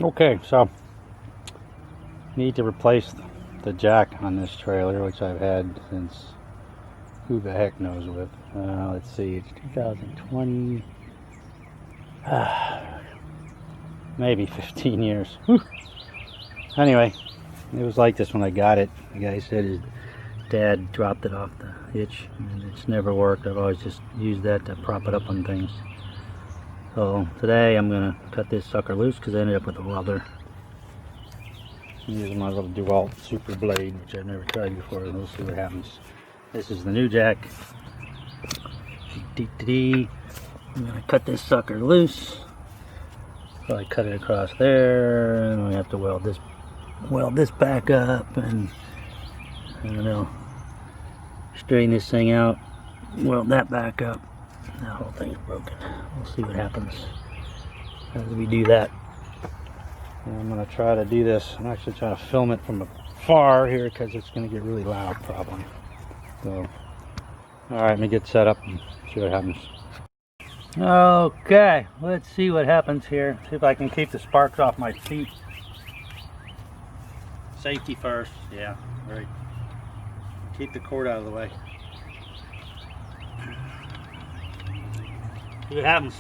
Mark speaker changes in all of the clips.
Speaker 1: Okay, so need to replace the jack on this trailer, which I've had since who the heck knows with. Let's see, it's 2020, maybe 15 years. Whew. Anyway, it was like this when I got it. The guy said his dad dropped it off the hitch, and it's never worked. I've always just used that to prop it up on things. So today I'm gonna cut this sucker loose because I ended up with a welder. I'm using my little DeWalt super blade, which I've never tried before. We'll see what happens. This is the new jack. I'm gonna cut this sucker loose. So I cut it across there, and I have to weld this back up, and I don't know, straighten this thing out, weld that back up. The whole thing's broken. We'll see what happens as we do that. And I'm going to try to do this. I'm actually trying to film it from afar here because it's going to get really loud probably. So, alright, let me get set up and see what happens. Okay, let's see what happens here. See if I can keep the sparks off my feet. Safety first, yeah, right. Keep the cord out of the way. See what happens.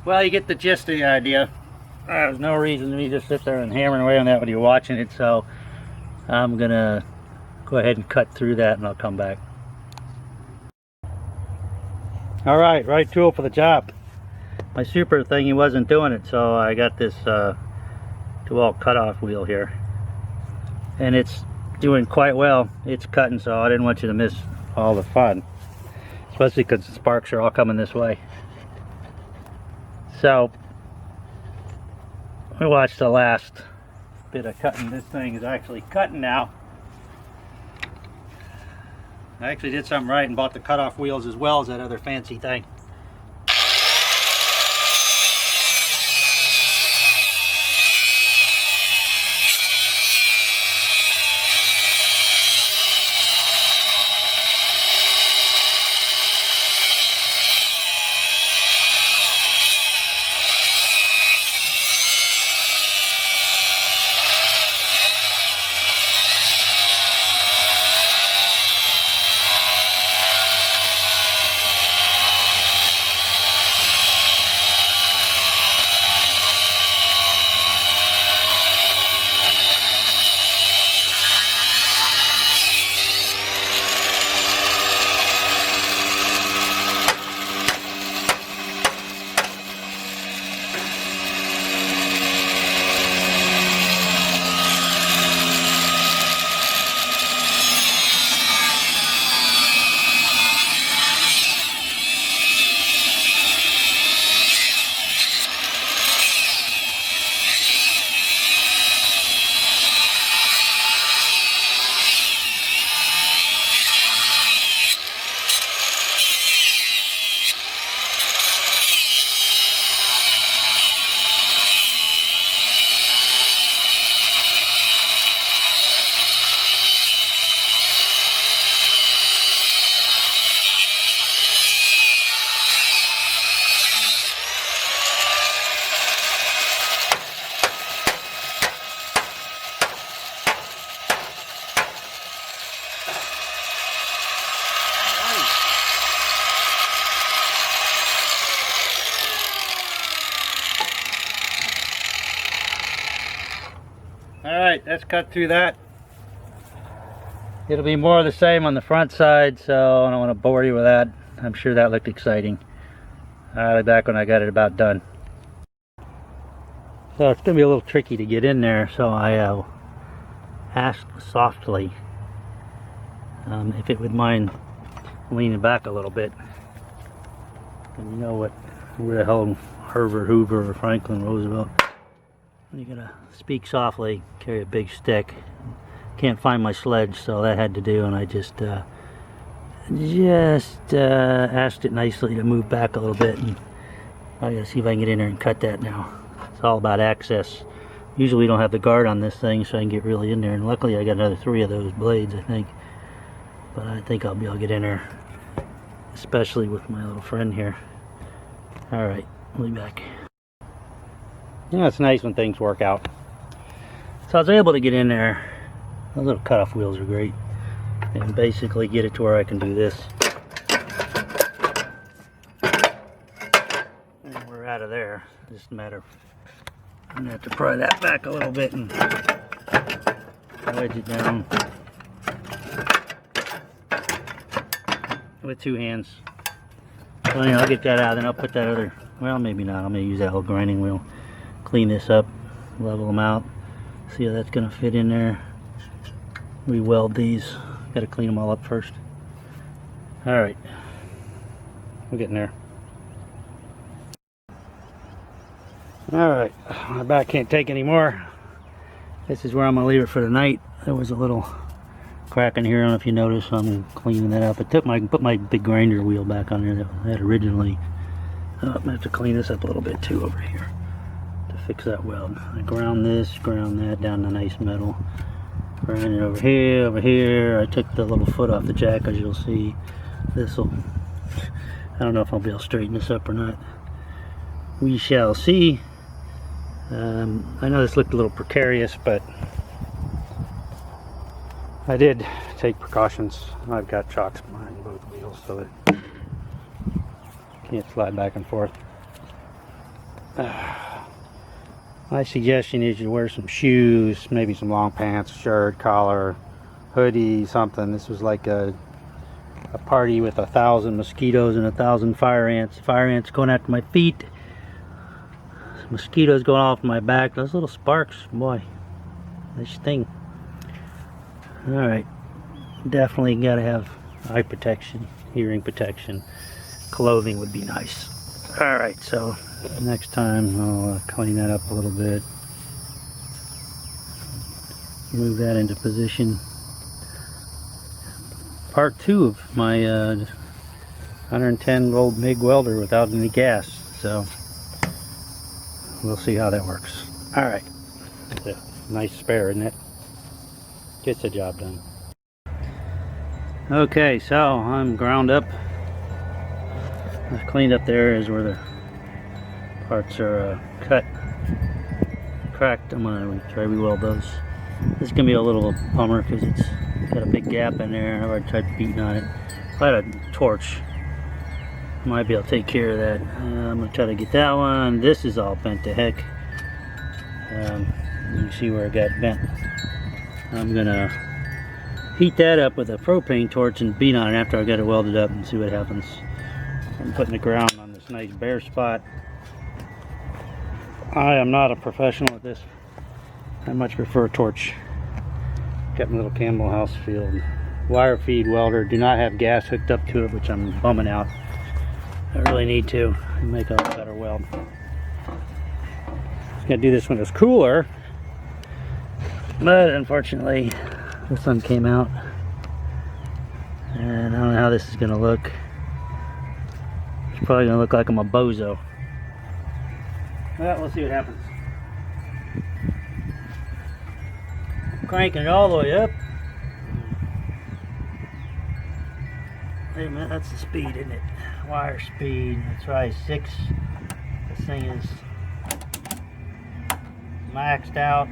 Speaker 1: Well, you get the gist of the idea. There's no reason to me just sit there and hammering away on that when you're watching it, so I'm gonna go ahead and cut through that and I'll come back. Alright, right tool for the job. My super thingy wasn't doing it, so I got this DeWalt cutoff wheel here. And it's doing quite well. It's cutting, so I didn't want you to miss all the fun. Especially because the sparks are all coming this way. So, we watched the last bit of cutting. This thing is actually cutting now. I actually did something right and bought the cutoff wheels as well as that other fancy thing. Alright, let's cut through that. It'll be more of the same on the front side, so I don't want to bore you with that. I'm sure that looked exciting. I'll be back when I got it about done. So it's going to be a little tricky to get in there, so I asked softly if it would mind leaning back a little bit. And you know what, where the hell Herbert Hoover or Franklin Roosevelt, you gotta speak softly, carry a big stick. Can't find my sledge, so that had to do, and I just asked it nicely to move back a little bit, and I gotta see if I can get in there and cut that now. It's all about access. Usually we don't have the guard on this thing, so I can get really in there, and luckily I got another 3 of those blades, I think. But I think I'll be able to get in there, especially with my little friend here. Alright, we'll be back. You know, it's nice when things work out. So I was able to get in there. Those little cutoff wheels are great. And basically get it to where I can do this. And we're out of there. Just a matter of, I'm going to have to pry that back a little bit and wedge it down with 2 hands. So anyway, I'll get that out, then I'll put that other, well, maybe not. I'm going to use that little grinding wheel. Clean this up, level them out, see how that's going to fit in there. Re-weld these. Got to clean them all up first. Alright, we're getting there. Alright, my back can't take any more. This is where I'm going to leave it for the night. There was a little crack in here, I don't know if you noticed, so I'm cleaning that up. I can put my big grinder wheel back on there that I had originally. I'm going to have to clean this up a little bit too over here to fix that weld. I ground this, ground that down to nice metal. Ground it over here. I took the little foot off the jack, as you'll see. This'll, I don't know if I'll be able to straighten this up or not. We shall see. I know this looked a little precarious, but I did take precautions. I've got chocks behind both wheels so it can't slide back and forth. My suggestion is you wear some shoes, maybe some long pants, shirt, collar, hoodie, something. This was like a party with 1,000 mosquitoes and 1,000 fire ants. Fire ants going after my feet. Mosquitoes going off my back. Those little sparks, boy, they sting. Alright, definitely got to have eye protection, hearing protection. Clothing would be nice. Alright, so next time I'll clean that up a little bit. Move that into position. Part 2 of my 110 volt MIG welder without any gas. So we'll see how that works. Alright, it's a nice spare, isn't it? Gets the job done. Okay, so I'm ground up. I've cleaned up the areas where the parts are cut, cracked. I'm going to try to re-weld those. This is going to be a little bummer because it's got a big gap in there. I've already tried beating on it. If I had a torch, I might be able to take care of that. I'm going to try to get that one. This is all bent to heck. You can see where it got bent. I'm going to heat that up with a propane torch and beat on it after I got it welded up and see what happens. I'm putting the ground on this nice bare spot. I am not a professional at this. I much prefer a torch. Got my little Campbell House field wire feed welder. Do not have gas hooked up to it, which I'm bumming out. I really need to make a better weld. I was gonna do this when it was cooler, but unfortunately the sun came out, and I don't know how this is gonna look. It's probably gonna look like I'm a bozo. Well, we'll see what happens. Cranking it all the way up. Wait a minute, that's the speed, isn't it? Wire speed, that's right, 6. This thing is maxed out.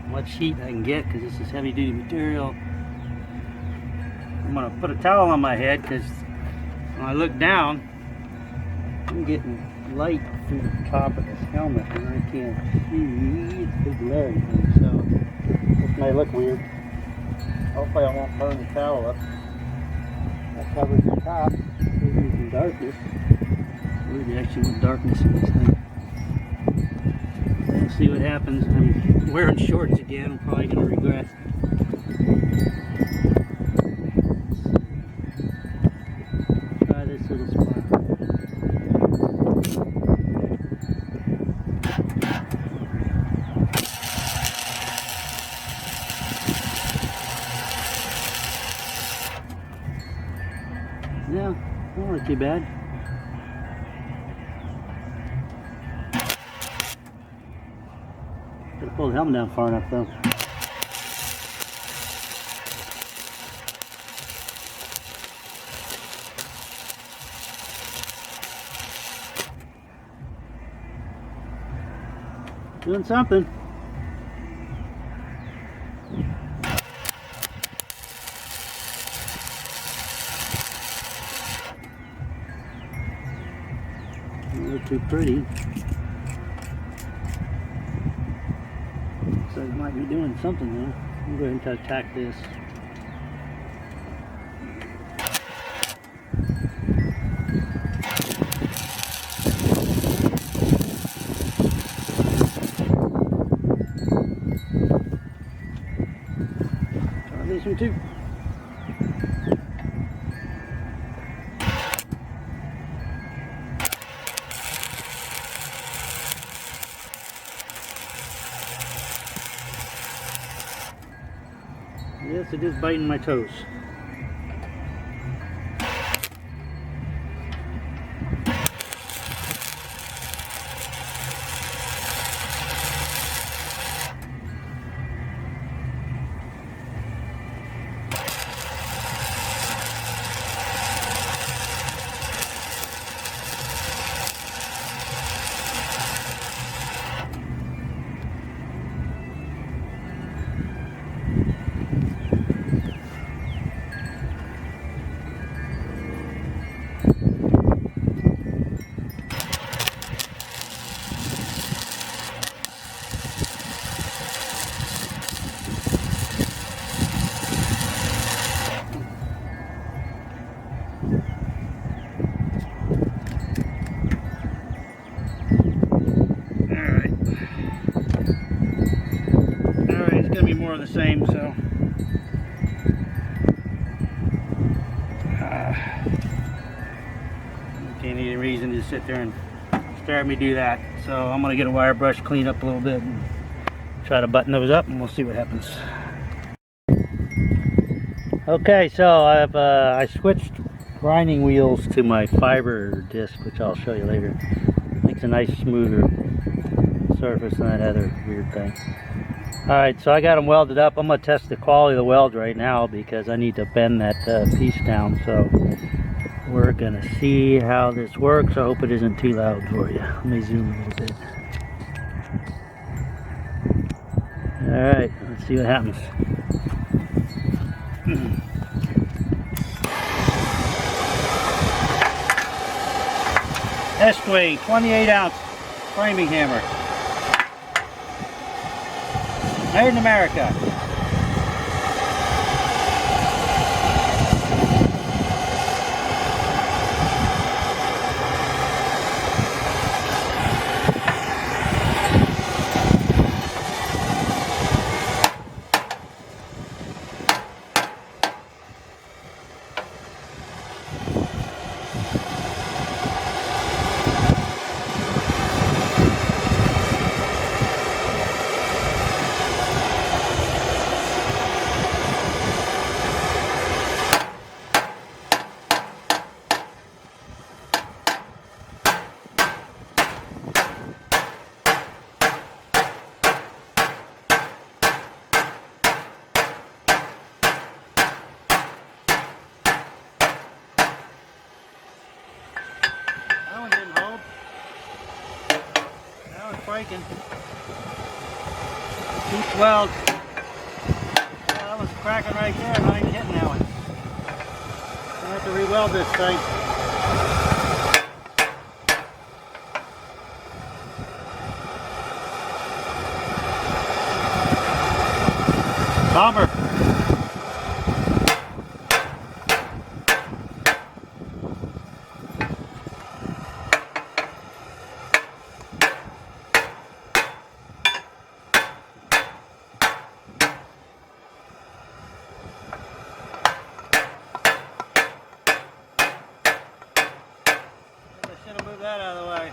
Speaker 1: Much heat I can get because this is heavy duty material. I'm gonna put a towel on my head because when I look down, I'm getting light through the top of this helmet and I can't see. It's big glare, so this may look weird. Hopefully I won't burn the towel up. That covers the top, gives me some darkness. We actually want darkness in this thing. We'll see what happens. I'm wearing shorts again. I'm probably going to regret. Try this little spot. Yeah, don't look too bad. Gotta pull the helmet down far enough though. Doing something. Don't look too pretty. So it might be doing something though. I'm going to attack this. Try this one too. Yes, it is biting my toes. More of the same, so can't any reason to sit there and stare at me do that. So I'm gonna get a wire brush, clean up a little bit, and try to button those up, and we'll see what happens. Okay, so I switched grinding wheels to my fiber disc, which I'll show you later. Makes a nice smoother surface than that other weird thing. Alright, so I got them welded up. I'm going to test the quality of the weld right now because I need to bend that piece down. So we're going to see how this works. I hope it isn't too loud for you. Let me zoom a little bit. Alright, let's see what happens. Estway 28-ounce framing hammer. Made in America. Breaking. Keeps weld. That was cracking right there. I'm not even hitting that one. I have to re-weld this thing. Bomber. Should have moved that out of the way.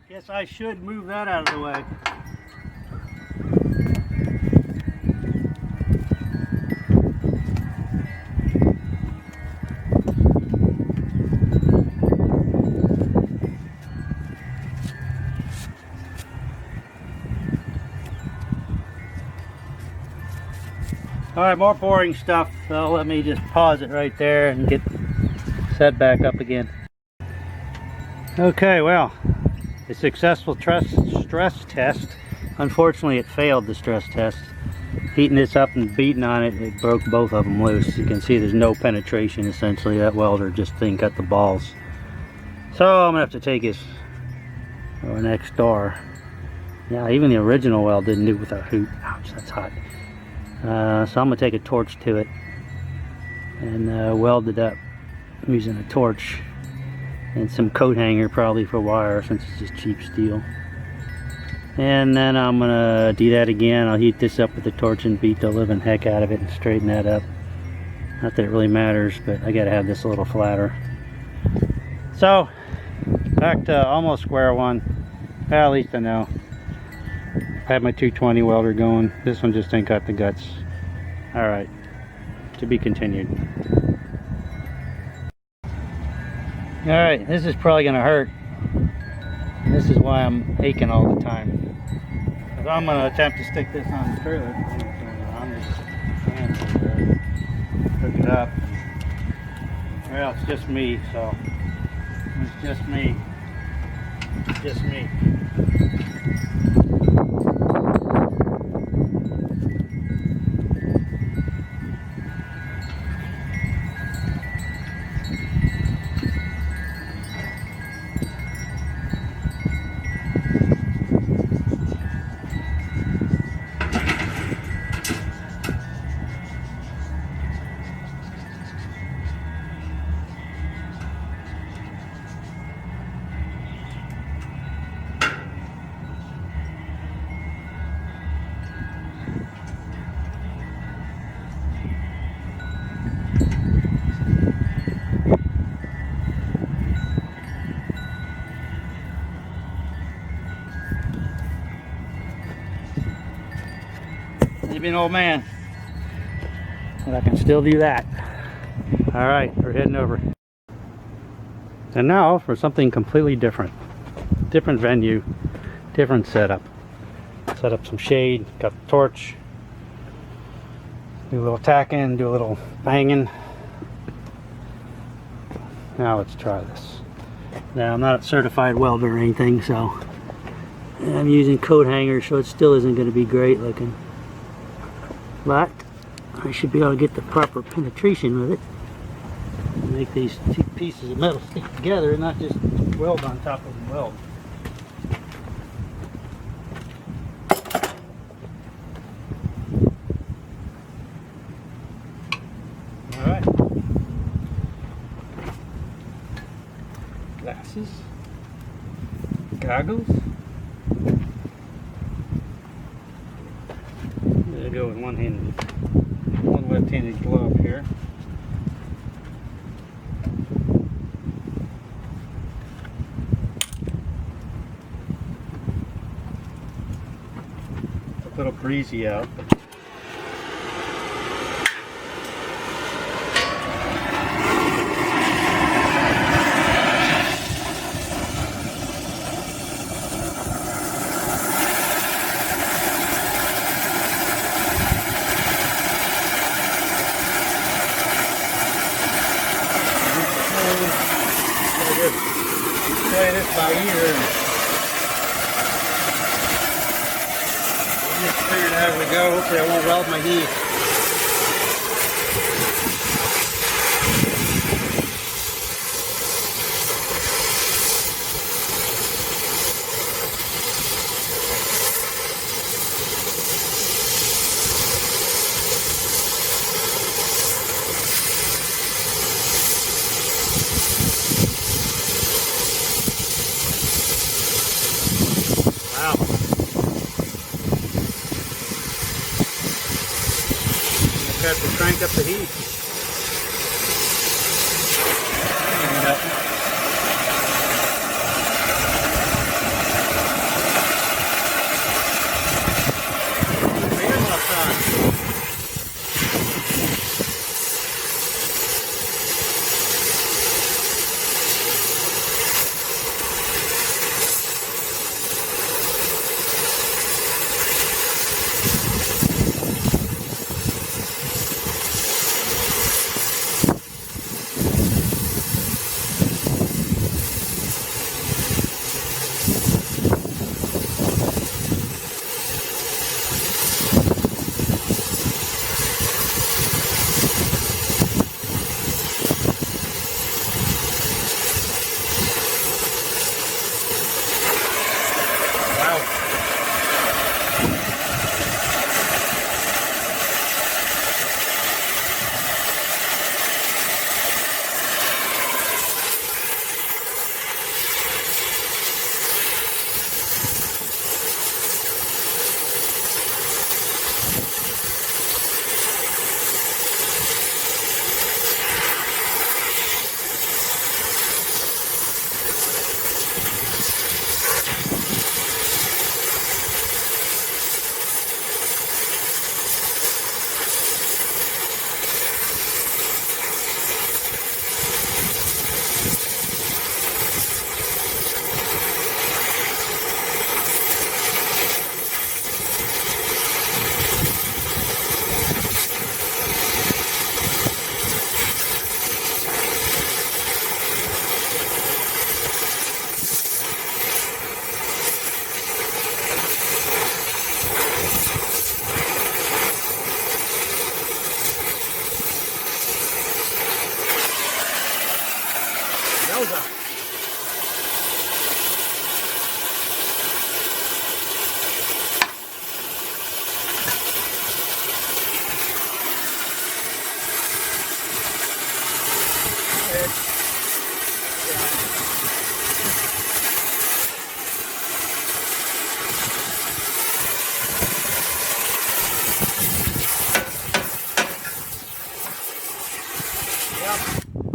Speaker 1: Guess I should move that out of the way. Alright, more boring stuff, so let me just pause it right there and get set back up again. Okay, well, a successful stress test. Unfortunately, it failed the stress test. Heating this up and beating on it, it broke both of them loose. You can see there's no penetration essentially. That welder just thing cut the balls. So I'm gonna have to take his next door. Yeah, even the original weld didn't do it without hoot. Ouch, that's hot. So I'm gonna take a torch to it and weld it up using a torch and some coat hanger probably for wire since it's just cheap steel. And then I'm gonna do that again. I'll heat this up with the torch and beat the living heck out of it and straighten that up. Not that it really matters, but I gotta have this a little flatter. So back to almost square one. Well, at least I know. I have my 220 welder going. This one just ain't got the guts. Alright, to be continued. Alright, this is probably gonna hurt. This is why I'm aching all the time. Because I'm gonna attempt to stick this on the trailer. I'm just trying to hook it up. Well, it's just me, so it's just me. It's just me. Maybe an old man, but I can still do that. All right, we're heading over. And now for something completely different. Different venue, different setup. Set up some shade, got the torch. Do a little tacking, do a little banging. Now let's try this. Now I'm not a certified welder or anything, so I'm using coat hangers, so it still isn't going to be great looking. But I should be able to get the proper penetration with it. Make these two pieces of metal stick together and not just weld on top of the weld. Alright. Glasses. Goggles. Go with one left-handed glove here. A little breezy out. Play this by ear and just figure it out as we go. Hopefully I won't weld my knee. have to crank up the heat.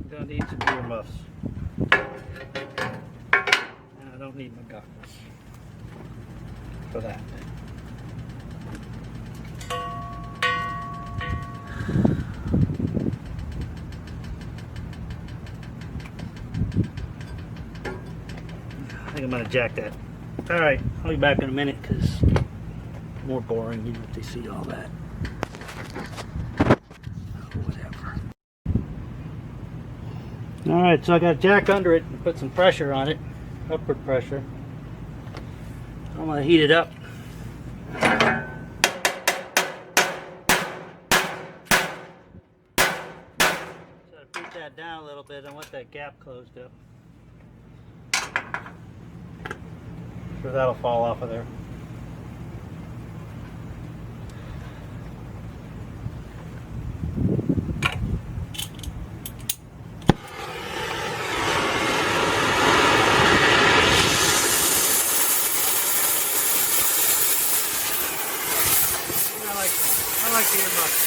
Speaker 1: Gonna need some earmuffs. And I don't need my goggles for that. I think I'm gonna jack that. Alright, I'll be back in a minute because more boring, you have to see all that. Alright, so I got a jack under it and put some pressure on it, upward pressure. I'm going to heat it up. So I beat that down a little bit. I want that gap closed up. Sure that'll fall off of there. I like the earmuffs.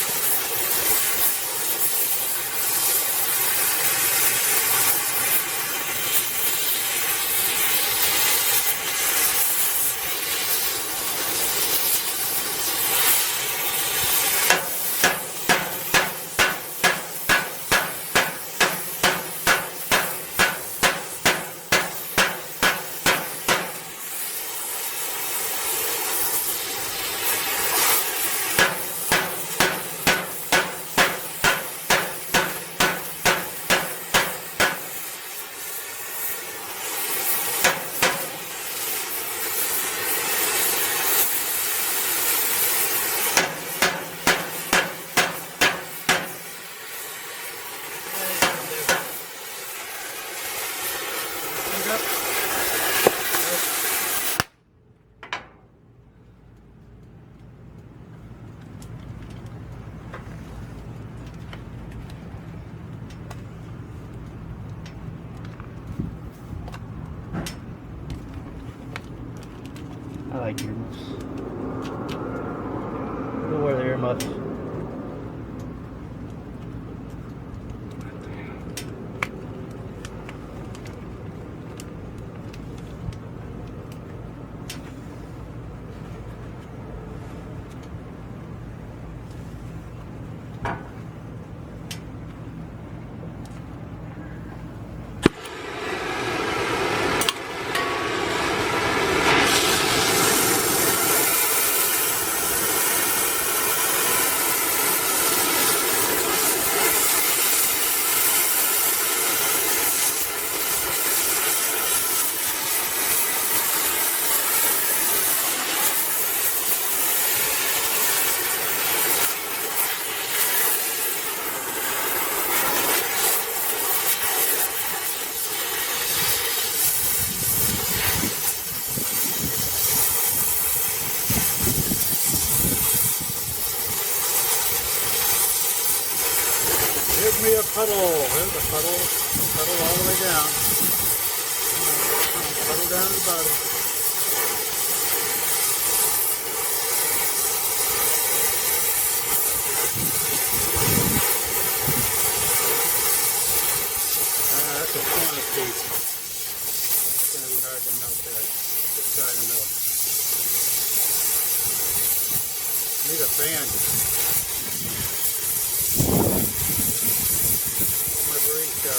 Speaker 1: I like earmuffs. We'll wear the earmuffs. puddle. There's a puddle. Puddle all the way down. Puddle down to the bottom. That's a corner piece. It's going to be hard to melt that. Just try to melt. Need a fan. My burrito.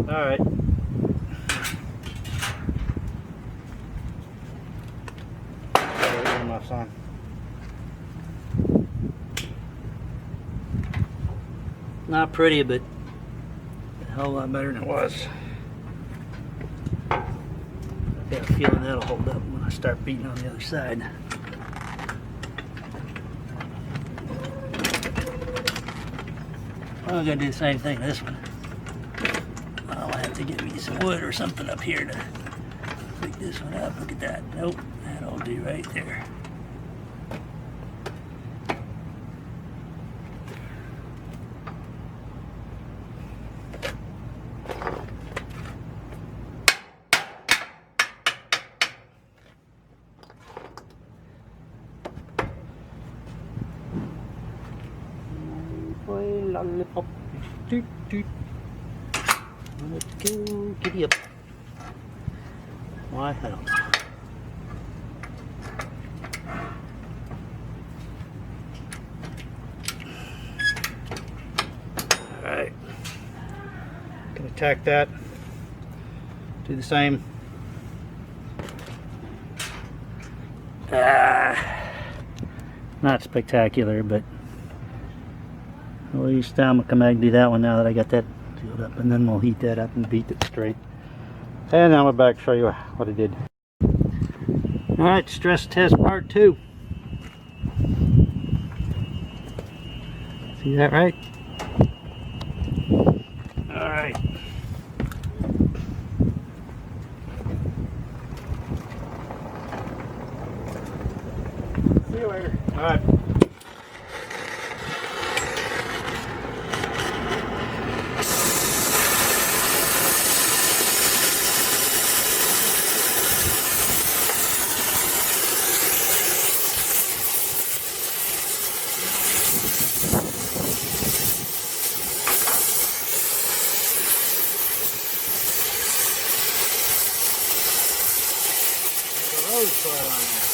Speaker 1: Alright. Earmuffs on. Not pretty, but a hell of a lot better than it was. I've got a feeling that'll hold up when I start beating on the other side. I'm gonna do the same thing to this one. I'll have to get me some wood or something up here to pick this one up. Look at that. Nope, that'll do right there. Lollipop. Doot, doot. Let's go. Giddy up. Why? I don't know. Alright. Gonna tack that. Do the same. Not spectacular, but at least I'm gonna come back and do that one now that I got that sealed up, and then we'll heat that up and beat it straight. And now I'm back to show you what I did. Alright, stress test part 2. See that right? Alright. See you later. Alright. Rosebud on there.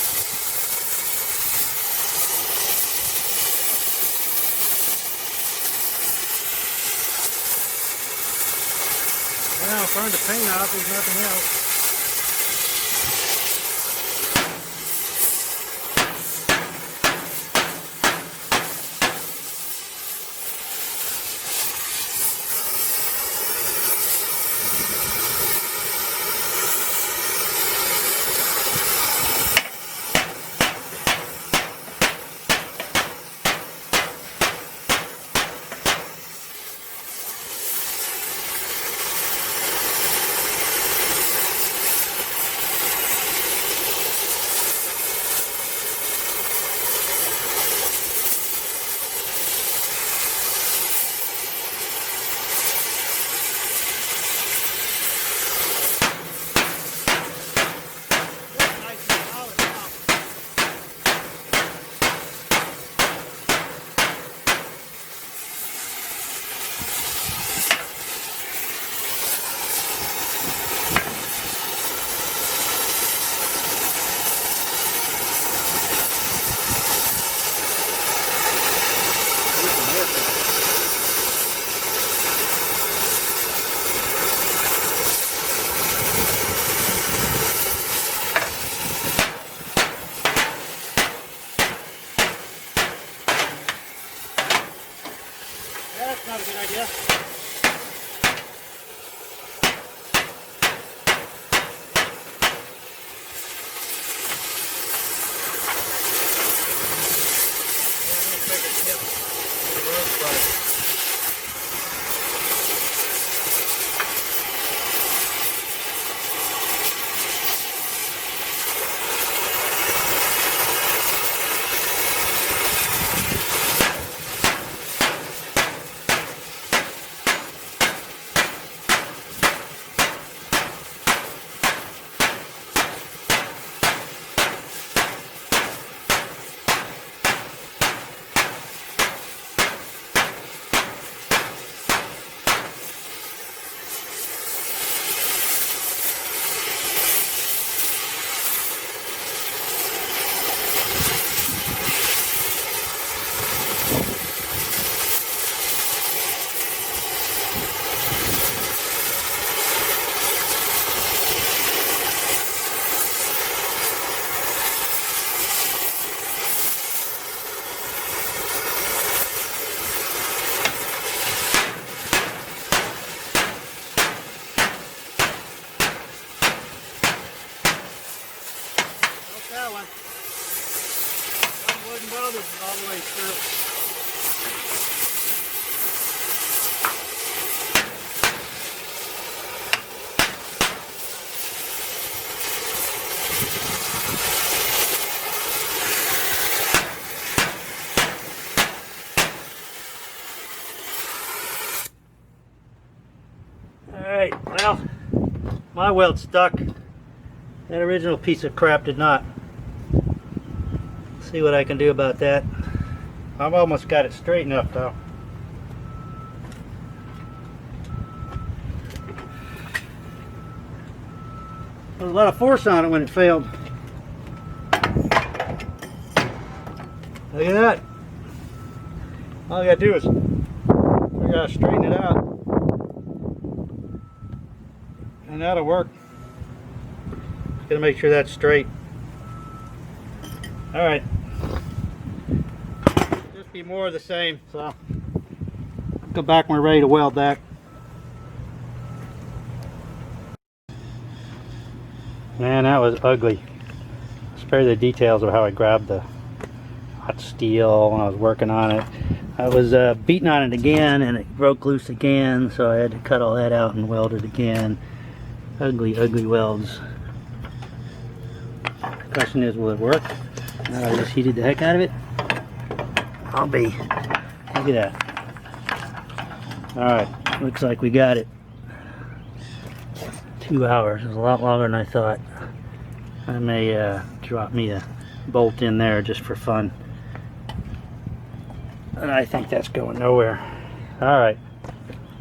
Speaker 1: Well, if I burn the paint off, there's nothing else. That's not a good idea. That one. One wooden weld is all the way through. Alright, well, my weld stuck. That original piece of crap did not. See what I can do about that. I've almost got it straightened up though. There was a lot of force on it when it failed. Look at that. All I gotta do is figure out how to straighten it out. And that'll work. Just gotta make sure that's straight. All right. Just be more of the same. So go back when we're ready to weld that. Man, that was ugly. Spare the details of how I grabbed the hot steel when I was working on it. I was beating on it again and it broke loose again, so I had to cut all that out and weld it again. Ugly, ugly welds. The question is, will it work? Now I just heated the heck out of it. I'll be. Look at that. Alright, looks like we got it. 2 hours. It was a lot longer than I thought. I may drop me a bolt in there just for fun. And I think that's going nowhere. Alright.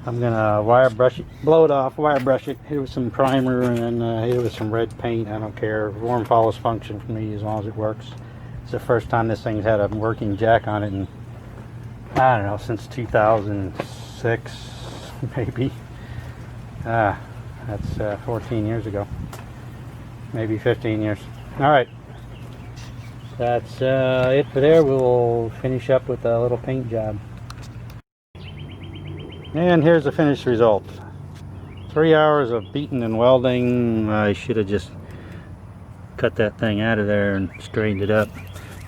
Speaker 1: I'm gonna wire brush it, blow it off, wire brush it, hit it with some primer, and then hit it with some red paint. I don't care. Warm follows function for me as long as it works. It's the first time this thing's had a working jack on it in, I don't know, since 2006, maybe. That's 14 years ago. Maybe 15 years. Alright. That's it for there. We'll finish up with a little paint job. And here's the finished result. 3 hours of beating and welding. I should have just cut that thing out of there and straightened it up.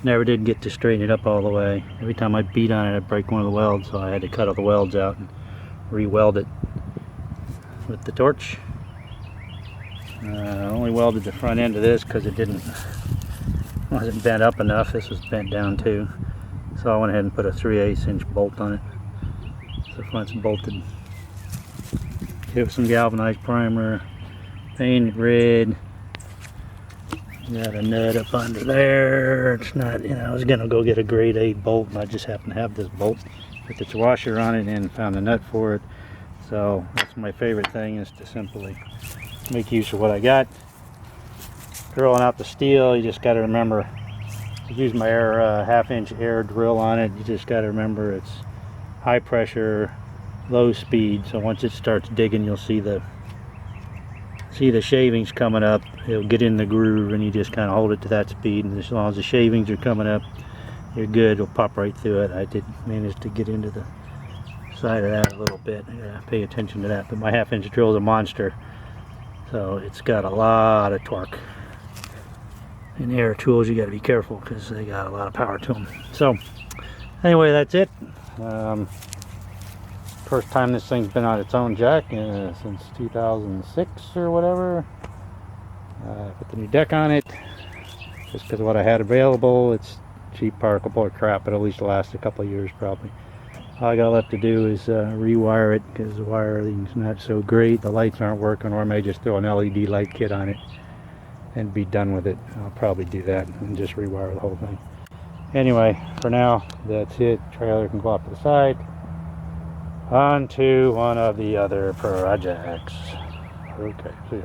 Speaker 1: Never did get to straighten it up all the way. Every time I beat on it, I'd break one of the welds, so I had to cut all the welds out and re-weld it with the torch. I only welded the front end of this because it wasn't bent up enough. This was bent down too, so I went ahead and put a 3/8 inch bolt on it. So the front's bolted. Hit it with some galvanized primer, painted red. Got a nut up under there. It's not, I was gonna go get a grade 8 bolt, and I just happen to have this bolt with its washer on it and found a nut for it. So that's my favorite thing, is to simply make use of what I got. Drilling out the steel, you just got to remember to use my half-inch air drill on it. You just got to remember it's high pressure, low speed. So once it starts digging, you'll see the shavings coming up. It'll get in the groove, and you just kind of hold it to that speed. And as long as the shavings are coming up, you're good. It'll pop right through it. I did manage to get into the side of that a little bit. I gotta pay attention to that. But my half-inch drill is a monster, so it's got a lot of torque. And air tools, you got to be careful because they got a lot of power to them. So anyway, that's it. First time this thing's been on its own jack since 2006 or whatever. Put the new deck on it just because of what I had available. It's cheap particle board crap, but at least last a couple of years probably. All I got left to do is rewire it because the wiring's not so great. The lights aren't working, or I may just throw an LED light kit on it and be done with it. I'll probably do that and just rewire the whole thing. Anyway, for now, that's it. Trailer can go off to the side. On to one of the other projects. Okay, see ya.